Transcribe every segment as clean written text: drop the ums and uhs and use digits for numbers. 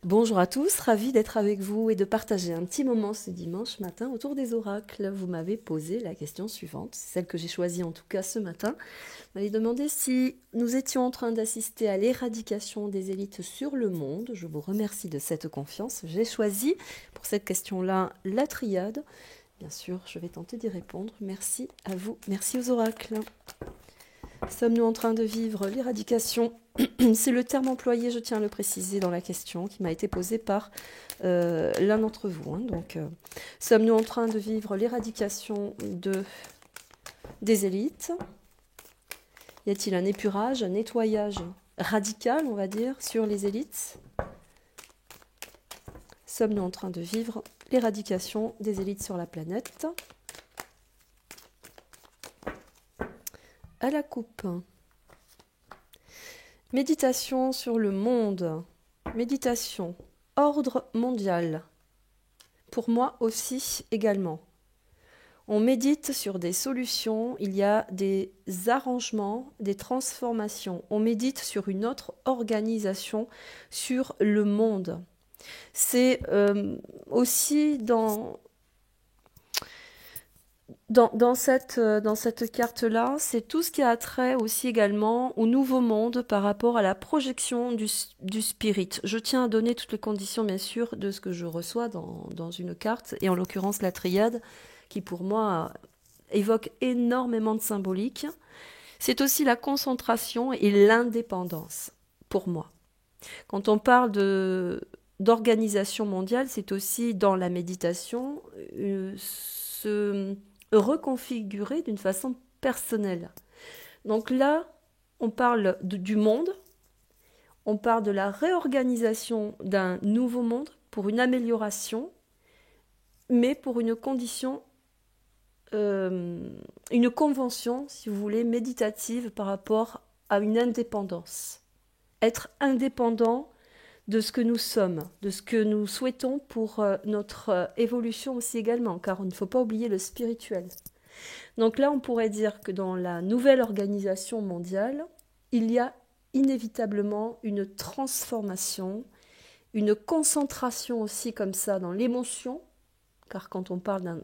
Bonjour à tous, ravi d'être avec vous et de partager un petit moment ce dimanche matin autour des oracles. Vous m'avez posé la question suivante, celle que j'ai choisie en tout cas ce matin. Vous m'avez demandé si nous étions en train d'assister à l'éradication des élites sur le monde. Je vous remercie de cette confiance. J'ai choisi pour cette question-là la triade. Bien sûr, je vais tenter d'y répondre. Merci à vous, merci aux oracles. Sommes-nous en train de vivre l'éradication? C'est le terme employé, je tiens à le préciser, dans la question qui m'a été posée par l'un d'entre vous. Sommes-nous en train de vivre l'éradication des élites? Y a-t-il un épurage, un nettoyage radical, on va dire, sur les élites? Sommes-nous en train de vivre l'éradication des élites sur la planète? À la coupe. Méditation sur le monde. Méditation. Ordre mondial. Pour moi aussi également. On médite sur des solutions, il y a des arrangements, des transformations. On médite sur une autre organisation, sur le monde. C'est aussi dans cette carte-là, c'est tout ce qui a trait aussi également au nouveau monde par rapport à la projection du spirit. Je tiens à donner toutes les conditions, bien sûr, de ce que je reçois dans une carte, et en l'occurrence la triade, qui pour moi évoque énormément de symbolique. C'est aussi la concentration et l'indépendance, pour moi. Quand on parle d'organisation mondiale, c'est aussi dans la méditation se reconfigurer d'une façon personnelle. Donc là, on parle du monde, on parle de la réorganisation d'un nouveau monde pour une amélioration, mais pour une condition, une convention, si vous voulez, méditative par rapport à une indépendance. Être indépendant de ce que nous sommes, de ce que nous souhaitons pour notre évolution aussi également, car il ne faut pas oublier le spirituel. Donc là, on pourrait dire que dans la nouvelle organisation mondiale, il y a inévitablement une transformation, une concentration aussi comme ça dans l'émotion, car quand on parle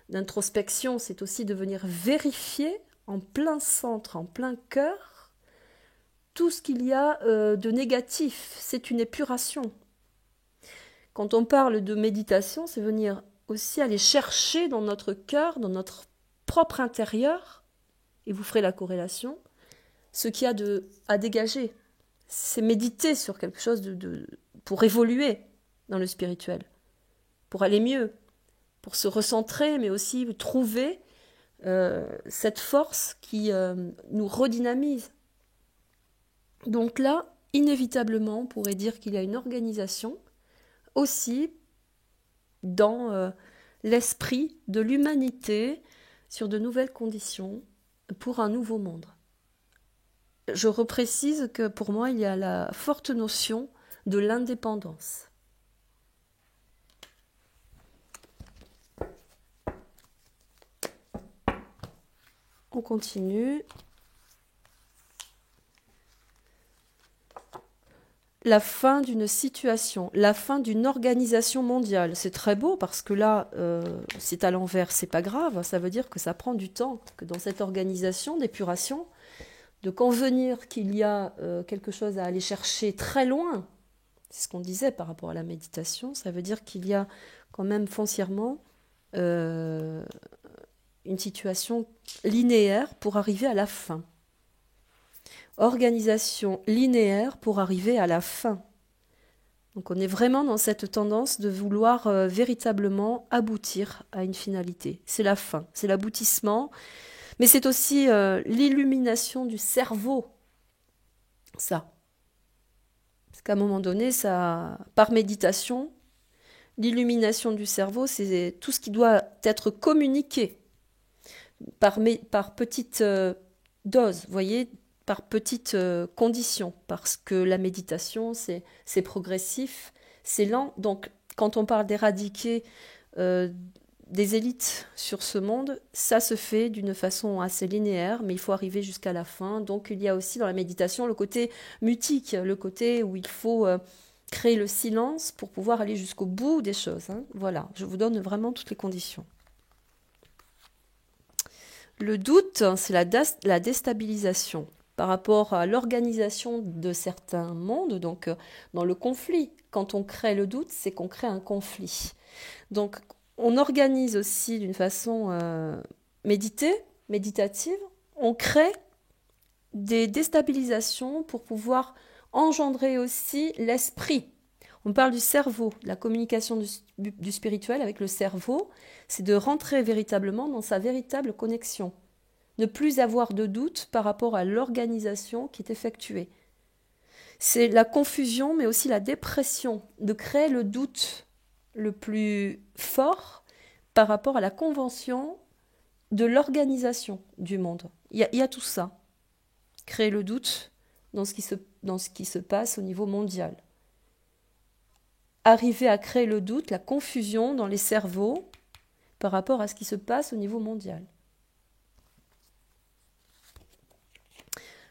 d'introspection, c'est aussi de venir vérifier en plein centre, en plein cœur, tout ce qu'il y a de négatif. C'est une épuration. Quand on parle de méditation, c'est venir aussi aller chercher dans notre cœur, dans notre propre intérieur, et vous ferez la corrélation, ce qu'il y a à dégager. C'est méditer sur quelque chose pour évoluer dans le spirituel, pour aller mieux, pour se recentrer, mais aussi trouver cette force qui nous redynamise. Donc là, inévitablement, on pourrait dire qu'il y a une organisation aussi dans l'esprit de l'humanité sur de nouvelles conditions pour un nouveau monde. Je reprécise que pour moi, il y a la forte notion de l'indépendance. On continue. La fin d'une situation, la fin d'une organisation mondiale. C'est très beau parce que là, c'est à l'envers, c'est pas grave. Ça veut dire que ça prend du temps, que dans cette organisation d'épuration, de convenir qu'il y a quelque chose à aller chercher très loin. C'est ce qu'on disait par rapport à la méditation. Ça veut dire qu'il y a quand même foncièrement une situation linéaire pour arriver à la fin. Organisation linéaire pour arriver à la fin. Donc on est vraiment dans cette tendance de vouloir véritablement aboutir à une finalité. C'est la fin, c'est l'aboutissement, mais c'est aussi l'illumination du cerveau. Ça. Parce qu'à un moment donné, ça, par méditation, l'illumination du cerveau, c'est tout ce qui doit être communiqué par petites doses, vous voyez, par petites conditions, parce que la méditation, c'est progressif, c'est lent. Donc, quand on parle d'éradiquer des élites sur ce monde, ça se fait d'une façon assez linéaire, mais il faut arriver jusqu'à la fin. Donc, il y a aussi dans la méditation le côté mutique, le côté où il faut créer le silence pour pouvoir aller jusqu'au bout des choses. Hein. Voilà, je vous donne vraiment toutes les conditions. Le doute, c'est la déstabilisation par rapport à l'organisation de certains mondes, donc dans le conflit. Quand on crée le doute, c'est qu'on crée un conflit. Donc on organise aussi d'une façon méditative, on crée des déstabilisations pour pouvoir engendrer aussi l'esprit. On parle du cerveau, la communication du spirituel avec le cerveau, c'est de rentrer véritablement dans sa véritable connexion. Ne plus avoir de doute par rapport à l'organisation qui est effectuée. C'est la confusion, mais aussi la dépression, de créer le doute le plus fort par rapport à la convention de l'organisation du monde. Il y a tout ça. Créer le doute dans ce qui se passe au niveau mondial. Arriver à créer le doute, la confusion dans les cerveaux par rapport à ce qui se passe au niveau mondial.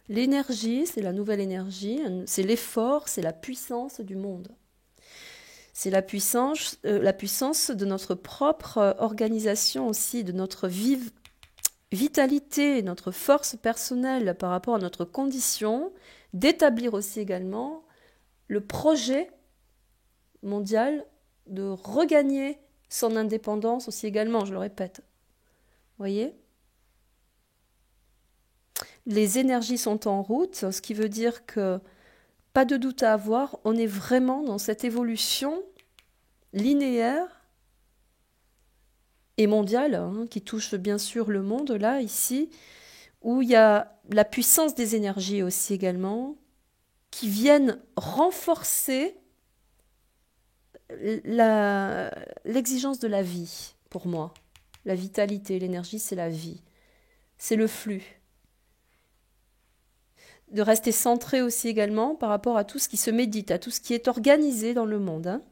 L'énergie, c'est la nouvelle énergie, c'est l'effort, c'est la puissance du monde. C'est la puissance de notre propre organisation aussi, de notre vitalité, notre force personnelle par rapport à notre condition, d'établir aussi également le projet mondial de regagner son indépendance aussi également, je le répète. Vous voyez ? Les énergies sont en route, ce qui veut dire que pas de doute à avoir, on est vraiment dans cette évolution linéaire et mondiale, hein, qui touche bien sûr le monde, là, ici, où il y a la puissance des énergies aussi également, qui viennent renforcer l'exigence de la vie, pour moi. La vitalité, l'énergie, c'est la vie. C'est le flux. De rester centré aussi également par rapport à tout ce qui se médite, à tout ce qui est organisé dans le monde. Hein.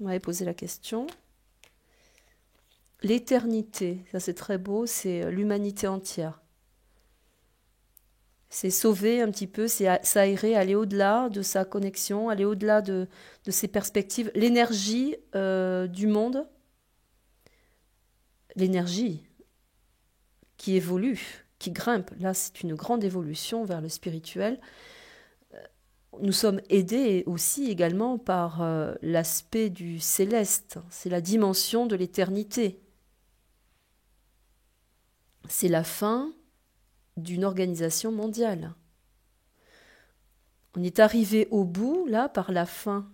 On m'avait posé la question. L'éternité, ça c'est très beau, c'est l'humanité entière. C'est sauver un petit peu, c'est s'aérer, aller au-delà de sa connexion, aller au-delà de ses perspectives. L'énergie du monde, l'énergie qui évolue, qui grimpe. Là, c'est une grande évolution vers le spirituel. Nous sommes aidés aussi également par l'aspect du céleste. C'est la dimension de l'éternité. C'est la fin d'une organisation mondiale. On est arrivé au bout, là, par la fin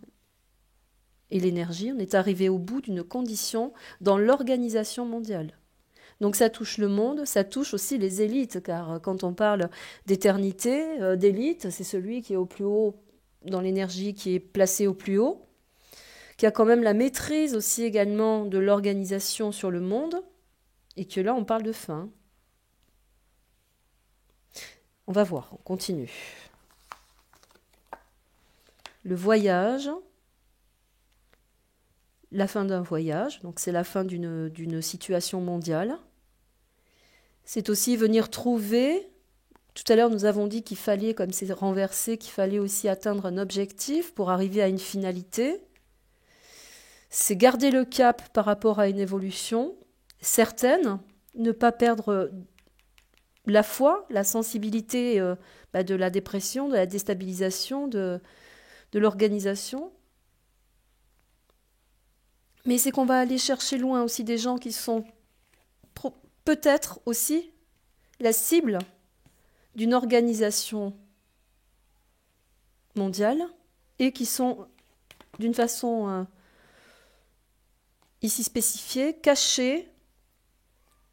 et l'énergie, on est arrivé au bout d'une condition dans l'organisation mondiale. Donc ça touche le monde, ça touche aussi les élites, car quand on parle d'éternité, d'élite, c'est celui qui est au plus haut dans l'énergie, qui est placé au plus haut, qui a quand même la maîtrise aussi également de l'organisation sur le monde, et que là on parle de fin. On va voir, on continue. Le voyage, la fin d'un voyage, donc c'est la fin d'une situation mondiale. C'est aussi venir trouver, tout à l'heure nous avons dit qu'il fallait, comme c'est renversé, qu'il fallait aussi atteindre un objectif pour arriver à une finalité. C'est garder le cap par rapport à une évolution certaine, ne pas perdre la foi, la sensibilité de la dépression, de la déstabilisation, de l'organisation. Mais c'est qu'on va aller chercher loin aussi des gens qui sont peut-être aussi la cible d'une organisation mondiale et qui sont d'une façon ici spécifiée, cachés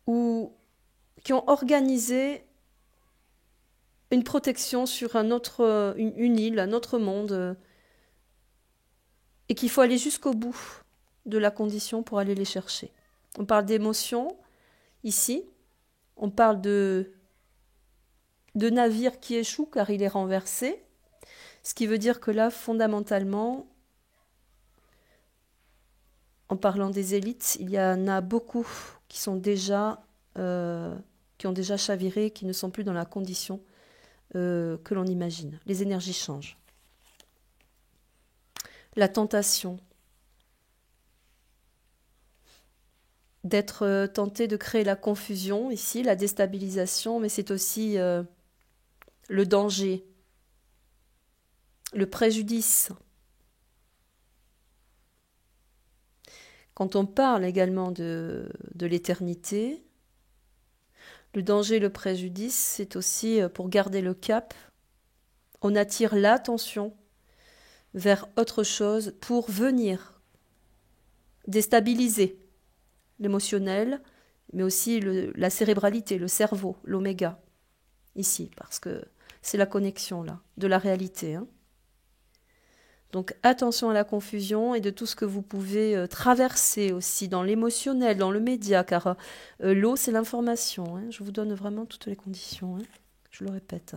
ou qui ont organisé une protection sur une île, un autre monde, et qu'il faut aller jusqu'au bout de la condition pour aller les chercher. On parle d'émotions, ici, on parle de navire qui échoue car il est renversé, ce qui veut dire que là, fondamentalement, en parlant des élites, il y en a beaucoup qui ont déjà chaviré, qui ne sont plus dans la condition que l'on imagine. Les énergies changent. la tentation, d'être tenté de créer la confusion ici, la déstabilisation, mais c'est aussi le danger, le préjudice. Quand on parle également de l'éternité, le danger, le préjudice, c'est aussi pour garder le cap. On attire l'attention vers autre chose pour venir déstabiliser l'émotionnel, mais aussi la cérébralité, le cerveau, l'oméga, ici, parce que c'est la connexion là, de la réalité. Donc attention à la confusion et de tout ce que vous pouvez traverser aussi dans l'émotionnel, dans le média, car l'eau c'est l'information. Je vous donne vraiment toutes les conditions, je le répète.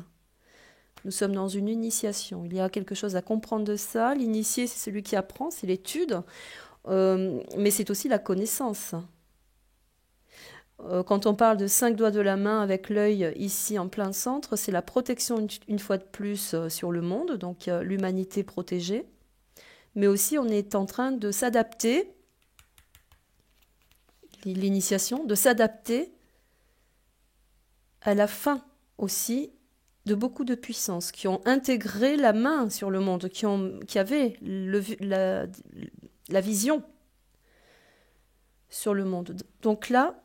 Nous sommes dans une initiation, il y a quelque chose à comprendre de ça. L'initié c'est celui qui apprend, c'est l'étude, mais c'est aussi la connaissance. Quand on parle de 5 doigts de la main avec l'œil ici en plein centre, c'est la protection une fois de plus sur le monde, donc l'humanité protégée. Mais aussi on est en train de s'adapter, l'initiation, de s'adapter à la fin aussi de beaucoup de puissances qui ont intégré la main sur le monde, qui avaient la vision sur le monde. Donc là,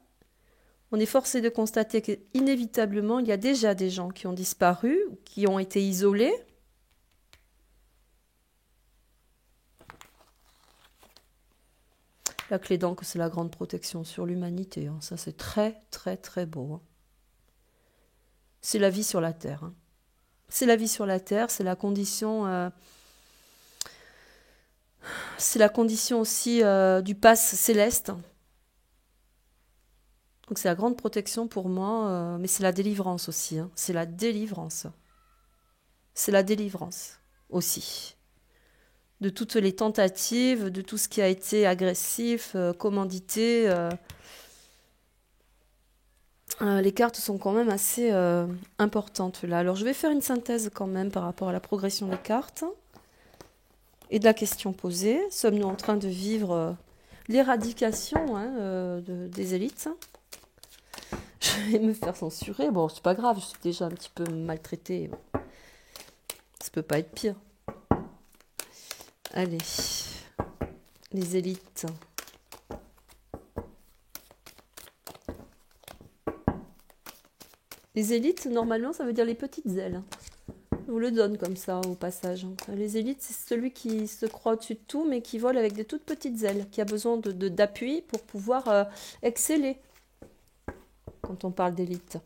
on est forcé de constater qu'inévitablement, il y a déjà des gens qui ont disparu, qui ont été isolés. La clé d'encre, c'est la grande protection sur l'humanité. Ça, c'est très, très, très beau. C'est la vie sur la Terre. C'est la vie sur la Terre, c'est la condition... c'est la condition aussi du pass céleste. Donc c'est la grande protection pour moi, mais c'est la délivrance aussi. C'est la délivrance. C'est la délivrance aussi. De toutes les tentatives, de tout ce qui a été agressif, commandité. Les cartes sont quand même assez importantes là. Alors je vais faire une synthèse quand même par rapport à la progression des cartes et de la question posée. Sommes-nous en train de vivre l'éradication des élites ? Je vais me faire censurer. Bon, c'est pas grave, je suis déjà un petit peu maltraitée. Ça peut pas être pire. Allez, les élites. Les élites, normalement, ça veut dire les petites ailes. Je vous le donne comme ça au passage. Les élites, c'est celui qui se croit au-dessus de tout, mais qui vole avec des toutes petites ailes, qui a besoin d'appui pour pouvoir exceller. Quand on parle d'élite.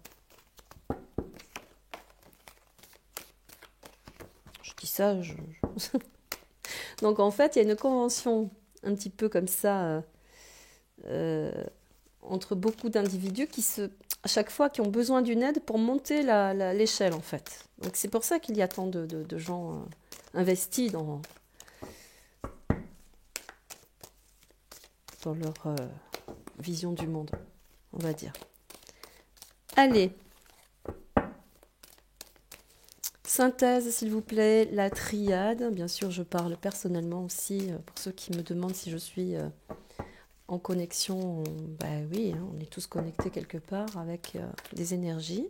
Je dis ça, Donc en fait, il y a une convention un petit peu comme ça entre beaucoup d'individus qui à chaque fois qui ont besoin d'une aide pour monter l'échelle en fait. Donc c'est pour ça qu'il y a tant de gens investis dans leur vision du monde, on va dire. Allez, synthèse s'il vous plaît, la triade. Bien sûr, je parle personnellement aussi pour ceux qui me demandent si je suis en connexion. Oui, on est tous connectés quelque part avec des énergies.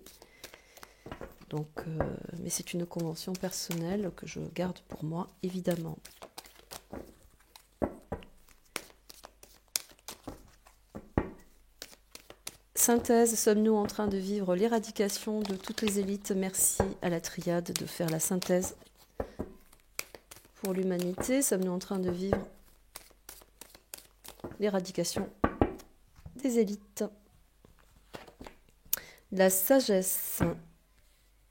Donc, mais c'est une convention personnelle que je garde pour moi, évidemment. Synthèse, sommes-nous en train de vivre l'éradication de toutes les élites? Merci à la triade de faire la synthèse pour l'humanité. Sommes-nous en train de vivre l'éradication des élites? La sagesse,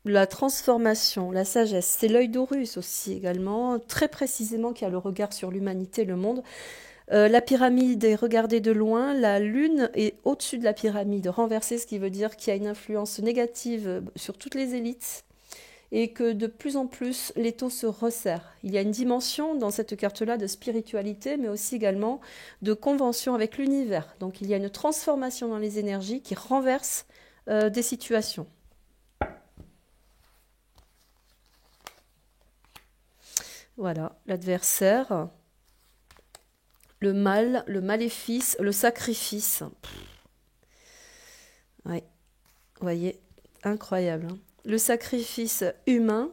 la transformation, la sagesse, c'est l'œil d'Horus aussi également, très précisément qui a le regard sur l'humanité, le monde. La pyramide est regardée de loin, la lune est au-dessus de la pyramide, renversée, ce qui veut dire qu'il y a une influence négative sur toutes les élites et que de plus en plus l'étau se resserre. Il y a une dimension dans cette carte-là de spiritualité, mais aussi également de convention avec l'univers. Donc il y a une transformation dans les énergies qui renverse des situations. Voilà, l'adversaire, le mal, le maléfice, le sacrifice. Ouais, vous voyez, incroyable, hein. Le sacrifice humain,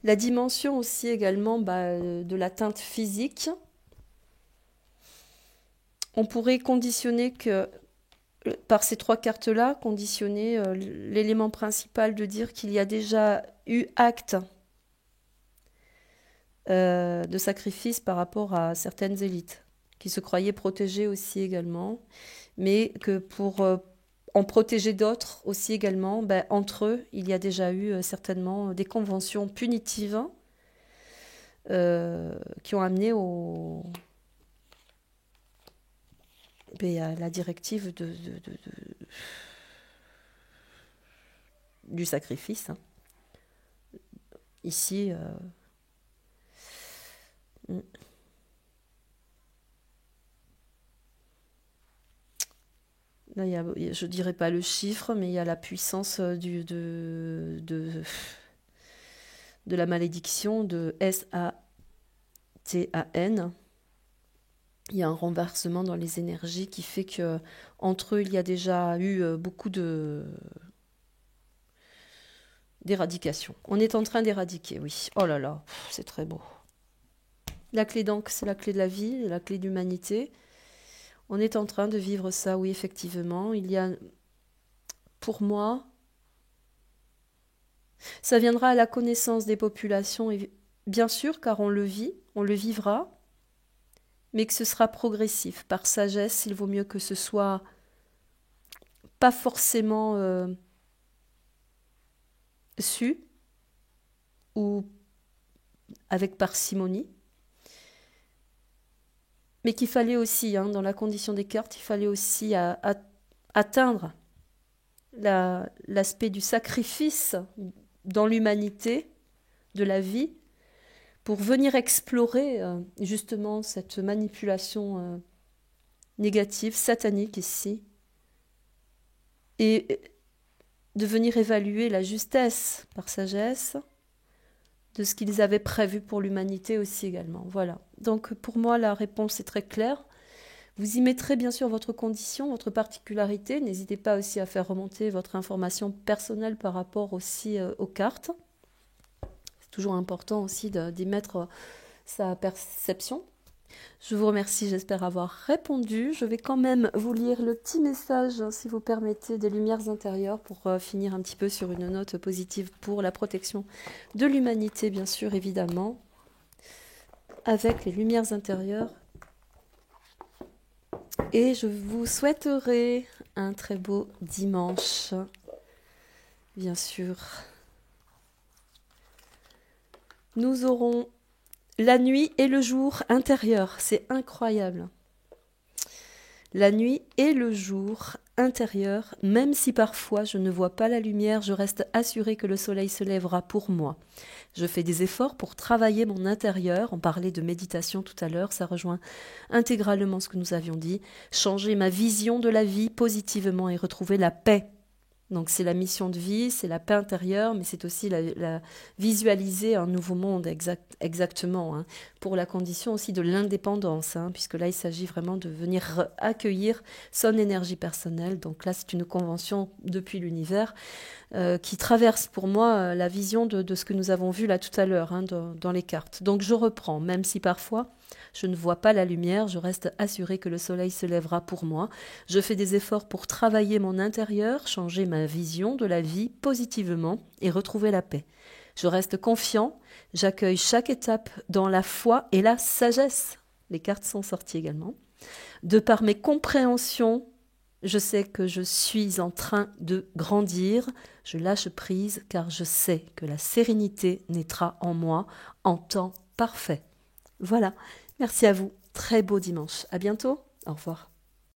la dimension aussi également de l'atteinte physique. On pourrait conditionner que, par ces trois cartes-là, conditionner l'élément principal de dire qu'il y a déjà eu acte de sacrifice par rapport à certaines élites, qui se croyaient protégées aussi également, mais que pour en protéger d'autres aussi également, entre eux, il y a déjà eu certainement des conventions punitives qui ont amené à la directive du sacrifice, hein. Ici, là, je ne dirais pas le chiffre, mais il y a la puissance de la malédiction de Satan. Il y a un renversement dans les énergies qui fait que entre eux, il y a déjà eu beaucoup d'éradication. On est en train d'éradiquer, oui. Oh là là, c'est très beau. La clé donc, c'est la clé de la vie, la clé d'humanité. On est en train de vivre ça, oui, effectivement. Il y a, pour moi, ça viendra à la connaissance des populations, et bien sûr, car on le vit, on le vivra, mais que ce sera progressif. Par sagesse, il vaut mieux que ce soit pas forcément su ou avec parcimonie, mais qu'il fallait aussi, hein, dans la condition des cartes, il fallait aussi atteindre l'aspect du sacrifice dans l'humanité, de la vie, pour venir explorer justement cette manipulation négative, satanique ici, et de venir évaluer la justesse par sagesse de ce qu'ils avaient prévu pour l'humanité aussi également. Voilà. Donc pour moi, la réponse est très claire. Vous y mettrez bien sûr votre condition, votre particularité. N'hésitez pas aussi à faire remonter votre information personnelle par rapport aussi aux cartes. C'est toujours important aussi d'y mettre sa perception. Je vous remercie, j'espère avoir répondu. Je vais quand même vous lire le petit message, si vous permettez, des lumières intérieures pour finir un petit peu sur une note positive pour la protection de l'humanité, bien sûr, évidemment, avec les lumières intérieures. Et je vous souhaiterai un très beau dimanche, bien sûr. Nous aurons la nuit et le jour intérieur, c'est incroyable. La nuit et le jour intérieur, même si parfois je ne vois pas la lumière, je reste assurée que le soleil se lèvera pour moi. Je fais des efforts pour travailler mon intérieur. On parlait de méditation tout à l'heure, ça rejoint intégralement ce que nous avions dit. Changer ma vision de la vie positivement et retrouver la paix. Donc c'est la mission de vie, c'est la paix intérieure, mais c'est aussi la visualiser un nouveau monde exactement, hein, pour la condition aussi de l'indépendance, hein, puisque là il s'agit vraiment de venir accueillir son énergie personnelle. Donc là c'est une convention depuis l'univers qui traverse pour moi la vision de ce que nous avons vu là tout à l'heure, hein, dans les cartes. Donc je reprends, même si parfois je ne vois pas la lumière, je reste assurée que le soleil se lèvera pour moi. Je fais des efforts pour travailler mon intérieur, changer ma vision de la vie positivement et retrouver la paix. Je reste confiant, j'accueille chaque étape dans la foi et la sagesse. Les cartes sont sorties également. De par mes compréhensions, je sais que je suis en train de grandir. Je lâche prise car je sais que la sérénité naîtra en moi en temps parfait. Voilà. Merci à vous. Très beau dimanche. À bientôt. Au revoir.